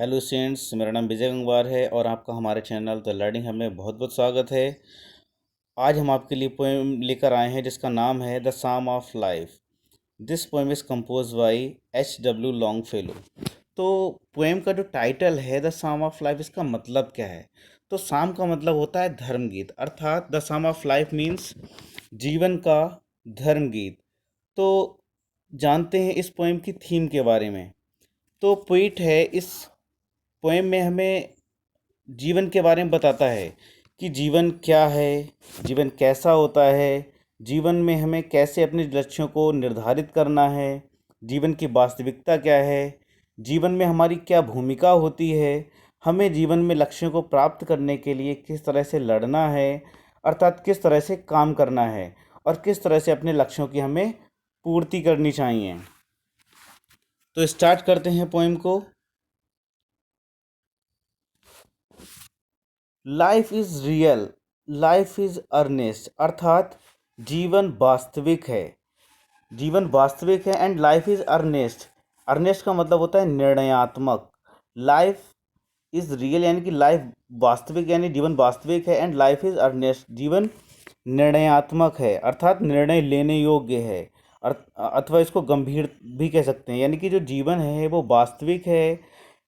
Hello students, मेरा नाम विजय गंगवार है और आपका हमारे चैनल द लर्निंग हब में बहुत बहुत स्वागत है। आज हम आपके लिए पोएम लेकर आए हैं जिसका नाम है the psalm of life. This poem is compose by H.W. Longfellow. तो पोएम का जो टाइटल है द साम ऑफ लाइफ, इसका मतलब क्या है? तो साम का मतलब होता है धर्म गीत, अर्थात the psalm of life means जीवन का धर्म गीत। तो जानते हैं इस पोएम की थीम के बारे में। तो पोइट है इस पोएम में हमें जीवन के बारे में बताता है कि जीवन क्या है, जीवन कैसा होता है, जीवन में हमें कैसे अपने लक्ष्यों को निर्धारित करना है, जीवन की वास्तविकता क्या है, जीवन में हमारी क्या भूमिका होती है, हमें जीवन में लक्ष्यों को प्राप्त करने के लिए किस तरह से लड़ना है, अर्थात किस तरह से काम करना है और किस तरह से अपने लक्ष्यों की हमें पूर्ति करनी चाहिए। तो स्टार्ट करते हैं पोएम को। Life is real, life is earnest, अर्थात जीवन वास्तविक है, जीवन वास्तविक है and life is earnest. Earnest का मतलब होता है निर्णयात्मक। लाइफ इज़ रियल यानी कि लाइफ वास्तविक यानी जीवन वास्तविक है एंड लाइफ इज़ अर्नेस्ट, जीवन निर्णयात्मक है अर्थात निर्णय लेने योग्य है। अथवा इसको गंभीर भी कह सकते हैं, यानी कि जो जीवन है वो वास्तविक है,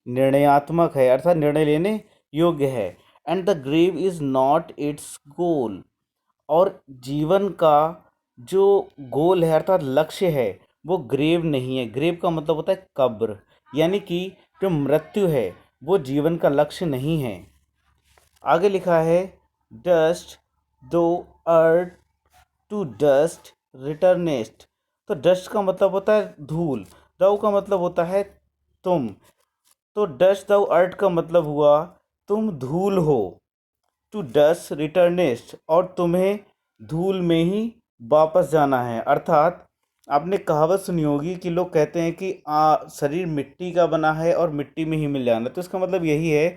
निर्णयात्मक है अर्थात निर्णय लेने योग्य है। And the grave is not its goal, और जीवन का जो गोल है अर्थात लक्ष्य है वो ग्रेव नहीं है। ग्रेव का मतलब होता है कब्र, यानी कि जो मृत्यु है वो जीवन का लक्ष्य नहीं है। आगे लिखा है डस्ट दो अर्थ टू डस्ट रिटर्नेस्ट। तो डस्ट का मतलब होता है धूल, दो का मतलब होता है तुम। तो डस्ट दो अर्थ का मतलब हुआ तुम धूल हो, टू डस्ट रिटर्नेस्ट, और तुम्हें धूल में ही वापस जाना है। अर्थात आपने कहावत सुनी होगी कि लोग कहते हैं कि शरीर मिट्टी का बना है और मिट्टी में ही मिल जाना। तो इसका मतलब यही है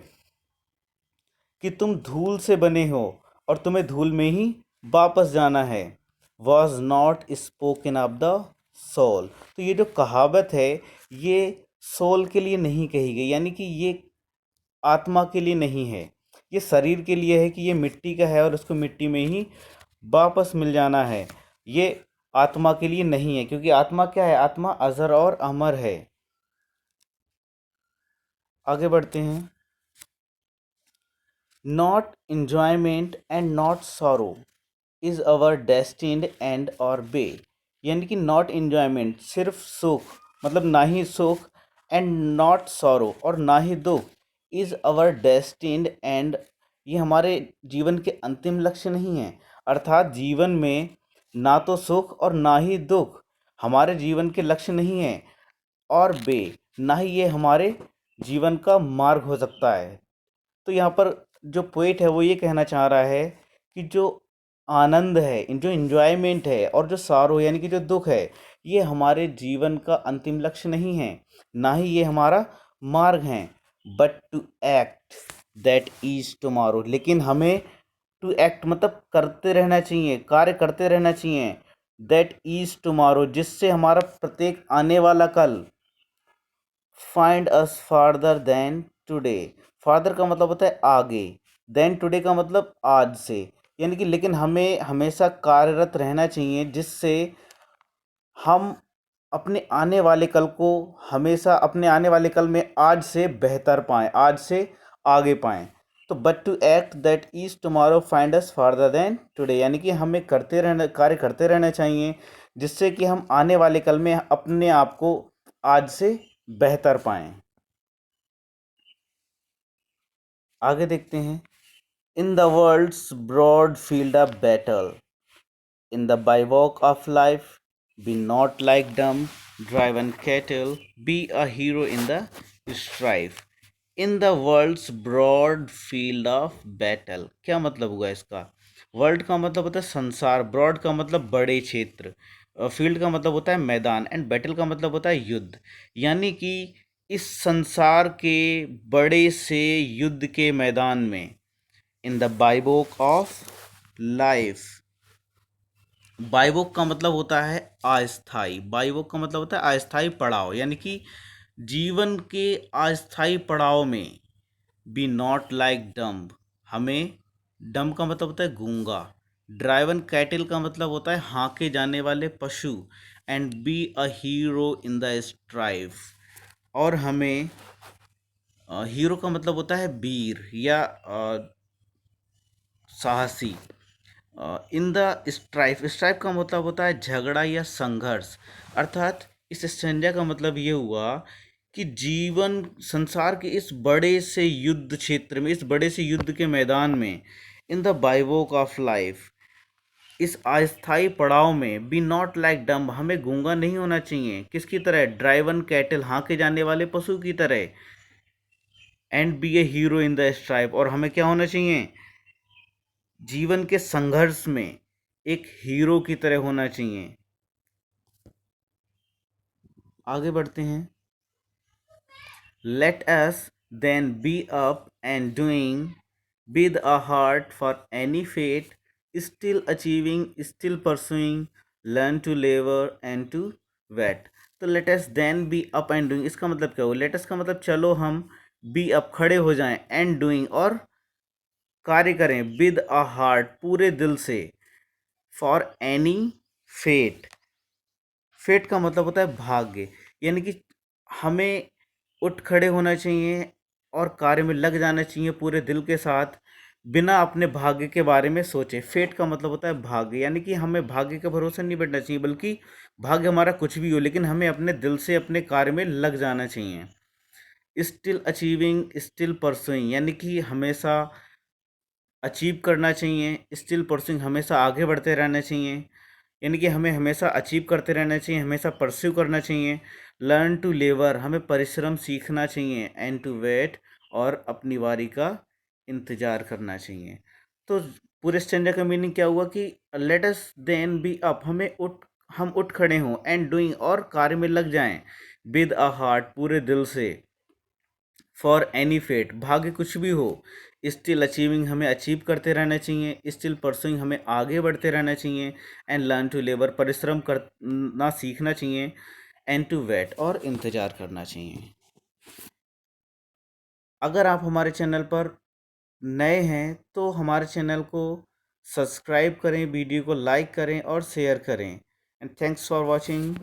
कि तुम धूल से बने हो और तुम्हें धूल में ही वापस जाना है। Was not spoken of the soul. तो ये जो कहावत है ये सोल के लिए नहीं कही गई, यानी कि ये आत्मा के लिए नहीं है, ये शरीर के लिए है कि ये मिट्टी का है और उसको मिट्टी में ही वापस मिल जाना है। ये आत्मा के लिए नहीं है, क्योंकि आत्मा क्या है? आत्मा अजर और अमर है। आगे बढ़ते हैं। Not enjoyment and not sorrow is our destined and और बे। यानी कि नॉट enjoyment सिर्फ सुख, मतलब ना ही सुख, एंड नॉट sorrow और ना ही दुख, इज़ अवर destined एंड ये हमारे जीवन के अंतिम लक्ष्य नहीं है। अर्थात जीवन में ना तो सुख और ना ही दुख हमारे जीवन के लक्ष्य नहीं है, और बे ना ही ये हमारे जीवन का मार्ग हो सकता है। तो यहाँ पर जो पोएट है वो ये कहना चाह रहा है कि जो आनंद है, जो इन्जॉयमेंट है, और जो सारो यानी कि जो दुख है, ये हमारे जीवन का अंतिम लक्ष्य नहीं है, ना ही ये हमारा मार्ग है। But to act that is tomorrow, लेकिन हमें टू एक्ट मतलब करते रहना चाहिए, कार्य करते रहना चाहिए। दैट इज टुमारो, जिससे हमारा प्रत्येक आने वाला कल find us farther than today. Farther का मतलब होता है आगे, देन टुडे का मतलब आज से, यानी कि लेकिन हमें हमेशा कार्यरत रहना चाहिए जिससे हम अपने आने वाले कल को हमेशा अपने आने वाले कल में आज से बेहतर पाएँ, आज से आगे पाएँ। तो but to act that is tomorrow find us farther than today, यानी कि हमें करते रहना, कार्य करते रहना चाहिए जिससे कि हम आने वाले कल में अपने आप को आज से बेहतर पाएँ। आगे देखते हैं। In the world's broad field of battle, in the bivouac of life, be not like dumb driven cattle, be a hero in the strife. In the world's broad field of battle, क्या मतलब हुआ इसका? World का मतलब होता है संसार, broad का मतलब बड़े क्षेत्र, फील्ड का मतलब होता है मैदान, एंड बैटल का मतलब होता है युद्ध। यानी कि इस संसार के बड़े से युद्ध के मैदान में, इन द बाइबोक ऑफ लाइफ। बाइबोक का मतलब होता है अस्थाई, बाइबोक का मतलब होता है अस्थाई पड़ाव, यानी कि जीवन के अस्थायी पड़ाव में बी नॉट लाइक डम्ब, हमें, डम्ब का मतलब होता है गूंगा, ड्राइवन कैटल का मतलब होता है हाँके जाने वाले पशु, and B a hero in the strife, और हमें, हीरो का मतलब होता है वीर या साहसी, इन द स्ट्राइफ, स्ट्राइफ का मतलब होता है झगड़ा या संघर्ष, अर्थात इस संज्ञा का मतलब ये हुआ कि जीवन संसार के इस बड़े से युद्ध क्षेत्र में, इस बड़े से युद्ध के मैदान में, इन द बाइवोक ऑफ लाइफ, इस अस्थायी पड़ाव में, बी नॉट लाइक डम्ब, हमें गूंगा नहीं होना चाहिए, किसकी तरह, ड्राइवन कैटल, हाँके जाने वाले पशु की तरह, and be a hero in the strife, और हमें क्या होना चाहिए, जीवन के संघर्ष में एक हीरो की तरह होना चाहिए। आगे बढ़ते हैं। Let us then be up and doing with a heart for any fate, still achieving, still pursuing, learn to लेवर एंड टू वेट। तो let us then be up and doing, इसका मतलब क्या हो, लेट अस का मतलब चलो हम, बी अप खड़े हो जाएं, एंड डूइंग और कार्य करें, विद अ हार्ट पूरे दिल से, फॉर एनी फेट, फेट का मतलब होता है भाग्य, यानी कि हमें उठ खड़े होना चाहिए और कार्य में लग जाना चाहिए पूरे दिल के साथ, बिना अपने भाग्य के बारे में सोचे। फेट का मतलब होता है भाग्य, यानी कि हमें भाग्य के भरोसे नहीं बैठना चाहिए, बल्कि भाग्य हमारा कुछ भी हो, लेकिन हमें अपने दिल से अपने कार्य में लग जाना चाहिए। स्टिल अचीविंग, स्टिल परसुइंग, यानी कि हमेशा अचीव करना चाहिए, स्टिल परसुइंग हमेशा आगे बढ़ते रहना चाहिए, यानी कि हमें हमेशा अचीव करते रहना चाहिए, हमेशा परस्यू करना चाहिए। लर्न टू लेबर, हमें परिश्रम सीखना चाहिए, एंड टू वेट, और अपनी बारी का इंतज़ार करना चाहिए। तो पूरे स्टैंजा का मीनिंग क्या हुआ कि let us then be up, हम उठ खड़े हों, एंड डूइंग और कार्य में लग जाएं, विद अ हार्ट पूरे दिल से, फॉर एनी फेट भाग्य कुछ भी हो, स्टिल अचीविंग हमें अचीव करते रहना चाहिए, स्टिल परसुइंग हमें आगे बढ़ते रहना चाहिए, एंड लर्न टू लेबर परिश्रम करना सीखना चाहिए, एंड टू वेट और इंतज़ार करना चाहिए। अगर आप हमारे चैनल पर नए हैं तो हमारे चैनल को सब्सक्राइब करें, वीडियो को लाइक करें और शेयर करें, एंड थैंक्स फॉर वॉचिंग।